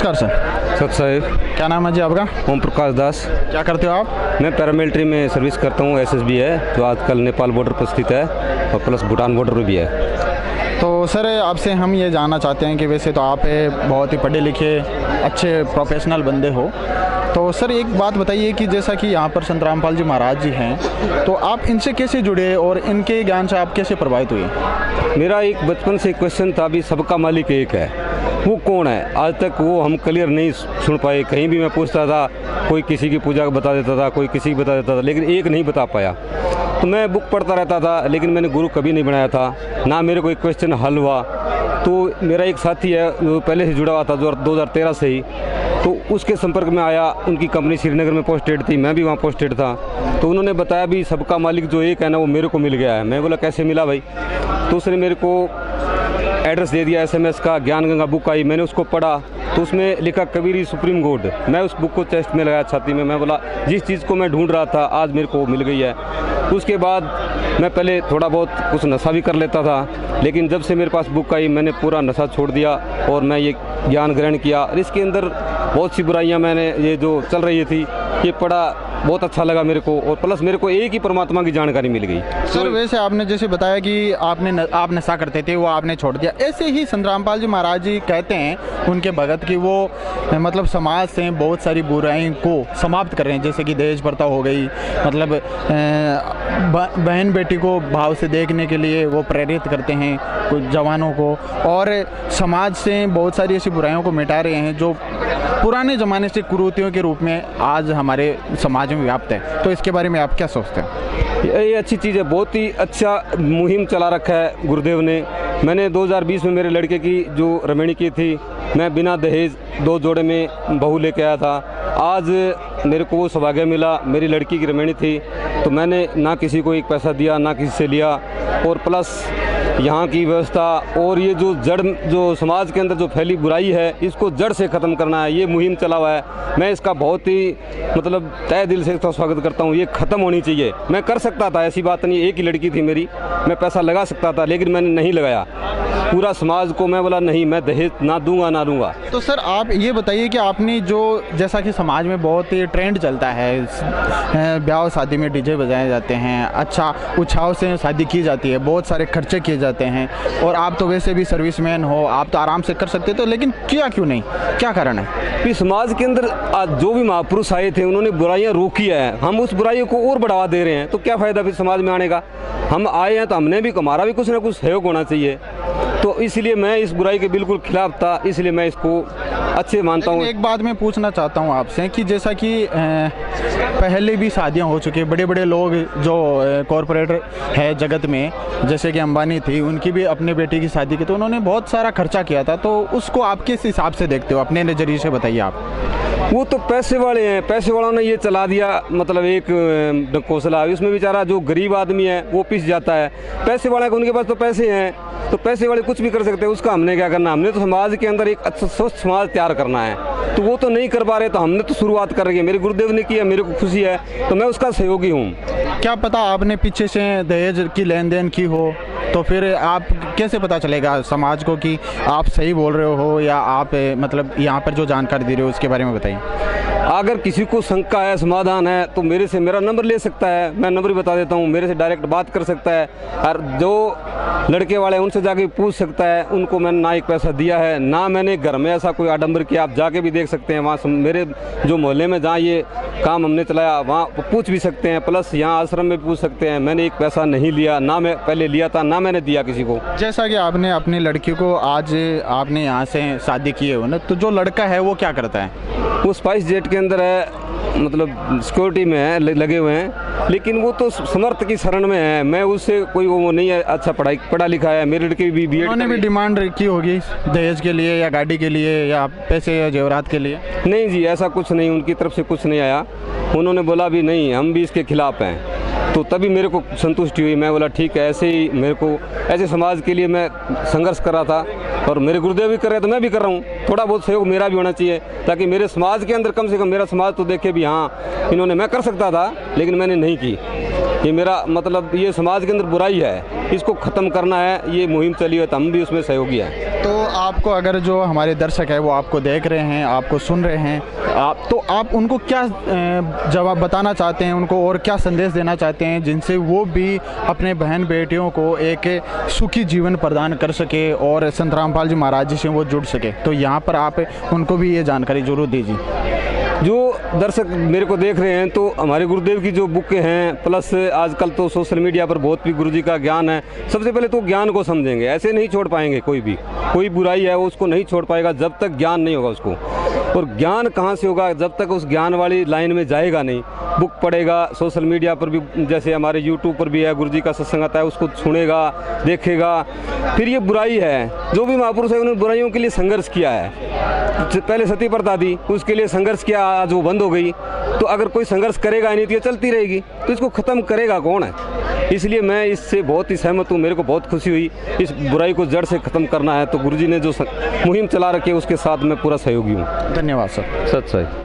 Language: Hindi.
नमस्कार सर। सत साहेब। क्या नाम है जी आपका? ओम प्रकाश दास। क्या करते हो आप? मैं पैरामिलिट्री में सर्विस करता हूँ। एसएसबी है जो आजकल नेपाल बॉर्डर पर स्थित है और प्लस भूटान बॉर्डर पर भी है। तो सर आपसे हम ये जानना चाहते हैं कि वैसे तो आप बहुत ही पढ़े लिखे अच्छे प्रोफेशनल बंदे हो, तो सर एक बात बताइए कि जैसा कि यहाँ पर संत रामपाल जी महाराज जी हैं, तो आप इनसे कैसे जुड़े और इनके ज्ञान से आप कैसे प्रभावित हुए? मेरा एक बचपन से क्वेश्चन था, अभी सबका मालिक एक है, वो कौन है? आज तक वो हम क्लियर नहीं सुन पाए। कहीं भी मैं पूछता था, कोई किसी की पूजा बता देता था, कोई किसी की बता देता था, लेकिन एक नहीं बता पाया। तो मैं बुक पढ़ता रहता था, लेकिन मैंने गुरु कभी नहीं बनाया था, ना मेरे को एक क्वेश्चन हल हुआ। तो मेरा एक साथी है जो पहले से जुड़ा हुआ था, जो 2013 से ही, तो उसके संपर्क में आया। उनकी कंपनी श्रीनगर में पोस्टेड थी, मैं भी वहाँ पोस्टेड था। तो उन्होंने बताया भी सबका मालिक जो एक है ना, वो मेरे को मिल गया है। मैं बोला कैसे मिला भाई? तो उसने मेरे को एड्रेस दे दिया, SMS का। ज्ञान गंगा बुक आई, मैंने उसको पढ़ा, तो उसमें लिखा कबीरी सुप्रीम गॉड। मैं उस बुक को चेस्ट में लगाया, छाती में। मैं बोला जिस चीज़ को मैं ढूंढ रहा था आज मेरे को मिल गई है। उसके बाद मैं पहले थोड़ा बहुत कुछ नशा भी कर लेता था, लेकिन जब से मेरे पास बुक आई मैंने पूरा नशा छोड़ दिया और मैं ये ज्ञान ग्रहण किया। और इसके अंदर बहुत सी बुराइयां मैंने ये जो चल रही थी ये पढ़ा, बहुत अच्छा लगा मेरे को, और प्लस मेरे को एक ही परमात्मा की जानकारी मिल गई। सर वैसे आपने जैसे बताया कि आप नशा करते थे, वो आपने छोड़ दिया। ऐसे ही संत रामपाल जी महाराज जी कहते हैं उनके भगत की वो मतलब समाज से बहुत सारी बुराई को समाप्त कर रहे हैं, जैसे कि दहेज प्रथा हो गई, मतलब बहन बेटी को भाव से देखने के लिए वो प्रेरित करते हैं कुछ जवानों को, और समाज से बहुत सारी ऐसी बुराइयों को मिटा रहे हैं जो पुराने ज़माने से कुरीतियों के रूप में आज हमारे समाज में व्याप्त है। तो इसके बारे में आप क्या सोचते हैं? ये अच्छी चीज़ है, बहुत ही अच्छा मुहिम चला रखा है गुरुदेव ने। मैंने 2020 में मेरे लड़के की जो रमणी की थी, मैं बिना दहेज 2 जोड़े में बहू लेके आया था। आज मेरे को वो सौभाग्य मिला, मेरी लड़की की रमणी थी, तो मैंने ना किसी को एक पैसा दिया, ना किसी से लिया, और प्लस यहाँ की व्यवस्था और ये जो जड़ जो समाज के अंदर जो फैली बुराई है, इसको जड़ से ख़त्म करना है। ये मुहिम चला हुआ है, मैं इसका बहुत ही मतलब तहे दिल से इसका स्वागत करता हूँ। ये ख़त्म होनी चाहिए। मैं कर सकता था, ऐसी बात नहीं, एक ही लड़की थी मेरी, मैं पैसा लगा सकता था, लेकिन मैंने नहीं लगाया। पूरा समाज को मैं बोला नहीं, मैं दहेज ना दूंगा ना दूंगा। तो सर आप ये बताइए कि आपने जो जैसा कि समाज में बहुत ही ट्रेंड चलता है, ब्याह शादी में डीजे बजाए जाते हैं, अच्छा उत्साह से शादी की जाती है, बहुत सारे खर्चे किए जाते हैं, और आप तो वैसे भी सर्विसमैन हो, आप तो आराम से कर सकते तो, लेकिन किया क्यों नहीं? क्या कारण है? कि समाज के अंदर आज जो भी महापुरुष आए थे उन्होंने बुराइयां रोकी है, हम उस बुराइयों को और बढ़ावा दे रहे हैं, तो क्या फ़ायदा फिर समाज में आने का? हम आए हैं तो हमने भी, हमारा भी कुछ ना कुछ सहयोग होना चाहिए। तो इसलिए मैं इस बुराई के बिल्कुल खिलाफ था, इसलिए मैं इसको अच्छे मानता हूँ। एक बात मैं पूछना चाहता हूँ आपसे कि जैसा कि पहले भी शादियाँ हो चुकी हैं, बड़े बड़े लोग जो कॉरपोरेट है जगत में, जैसे कि अंबानी थी, उनकी भी अपने बेटे की शादी की, तो उन्होंने बहुत सारा खर्चा किया था। तो उसको आप किस हिसाब से देखते हो? अपने नज़रिए से बताइए आप। वो तो पैसे वाले हैं, पैसे वालों ने ये चला दिया, मतलब एक कौशला, उसमें बेचारा जो गरीब आदमी है वो पिस जाता है। पैसे वाले को, उनके पास तो पैसे हैं, तो पैसे वाले कुछ भी कर सकते हैं, उसका हमने क्या करना? हमने तो समाज के अंदर एक अच्छा स्वस्थ समाज तैयार करना है, तो वो तो नहीं कर पा रहे, तो हमने तो शुरुआत कर रही है। मेरे गुरुदेव ने किया, मेरे को खुशी है, तो मैं उसका सहयोगी हूँ। क्या पता आपने पीछे से दहेज की लेन देन की हो, तो फिर आप कैसे पता चलेगा समाज को कि आप सही बोल रहे हो या आप मतलब यहाँ पर जो जानकारी दे रहे हो उसके बारे में बताइए। अगर किसी को शंका है, समाधान है, तो मेरे से मेरा नंबर ले सकता है, मैं नंबर बता देता हूँ, मेरे से डायरेक्ट बात कर सकता है। और जो लड़के वाले हैं उनसे जाके पूछ सकता है। उनको मैंने ना एक पैसा दिया है, ना मैंने घर में ऐसा कोई आडंबर किया। आप जाके भी देख सकते हैं, वहाँ मेरे जो मोहल्ले में जहाँ ये काम हमने चलाया वहाँ पूछ भी सकते हैं, प्लस यहाँ आश्रम में पूछ सकते हैं। मैंने एक पैसा नहीं लिया, ना मैं पहले लिया था, ना मैंने दिया किसी को। जैसा कि आपने अपनी लड़की को आज आपने यहाँ से शादी की है ना, तो जो लड़का है वो क्या करता है? वो स्पाइस जेट के अंदर है, मतलब सिक्योरिटी में है, लगे हुए हैं, लेकिन वो तो समर्थ की शरण में है। मैं उससे कोई वो नहीं है, अच्छा पढ़ा लिखा है। मेरे लड़के भी BEd। उन्होंने भी डिमांड की होगी दहेज के लिए या गाड़ी के लिए या पैसे या जेवरात के लिए? नहीं जी, ऐसा कुछ नहीं, उनकी तरफ से कुछ नहीं आया। उन्होंने बोला भी नहीं, हम भी इसके खिलाफ हैं, तो तभी मेरे को संतुष्टि हुई। मैं बोला ठीक है, ऐसे ही मेरे को ऐसे समाज के लिए मैं संघर्ष कर रहा था, और मेरे गुरुदेव भी कर रहे हैं तो मैं भी कर रहा हूँ। थोड़ा बहुत सहयोग मेरा भी होना चाहिए, ताकि मेरे समाज के अंदर कम से कम मेरा समाज तो देखे भी हाँ इन्होंने, मैं कर सकता था लेकिन मैंने नहीं की। ये मेरा मतलब ये समाज के अंदर बुराई है, इसको ख़त्म करना है। ये मुहिम चली है तो हम भी उसमें सहयोगी हैं। तो आपको अगर जो हमारे दर्शक है वो आपको देख रहे हैं, आपको सुन रहे हैं, आप उनको क्या जवाब बताना चाहते हैं उनको, और क्या संदेश देना चाहते हैं जिनसे वो भी अपने बहन बेटियों को एक सुखी जीवन प्रदान कर सके और संत रामपाल जी महाराज जी से वो जुड़ सके? तो यहाँ पर आप उनको भी ये जानकारी जरूर दीजिए। जो दर्शक मेरे को देख रहे हैं तो हमारे गुरुदेव की जो बुकें हैं, प्लस आजकल तो सोशल मीडिया पर बहुत भी गुरुजी का ज्ञान है। सबसे पहले तो ज्ञान को समझेंगे, ऐसे नहीं छोड़ पाएंगे। कोई बुराई है वो उसको नहीं छोड़ पाएगा जब तक ज्ञान नहीं होगा उसको। और ज्ञान कहाँ से होगा? जब तक उस ज्ञान वाली लाइन में जाएगा नहीं। बुक पढ़ेगा, सोशल मीडिया पर भी जैसे हमारे यूट्यूब पर भी है, गुरुजी का सत्संग आता है, उसको सुनेगा, देखेगा। फिर ये बुराई है, जो भी महापुरुष है उन्होंने बुराइयों के लिए संघर्ष किया है। पहले सती प्रथा थी, उसके लिए संघर्ष किया, आज वो बंद हो गई। तो अगर कोई संघर्ष करेगा ही नहीं तो ये चलती रहेगी, तो इसको ख़त्म करेगा कौन है? इसलिए मैं इससे बहुत ही सहमत हूँ। मेरे को बहुत खुशी हुई। इस बुराई को जड़ से ख़त्म करना है तो गुरुजी ने जो मुहिम चला रखी है उसके साथ मैं पूरा सहयोगी हूँ। धन्यवाद सर। सच सही।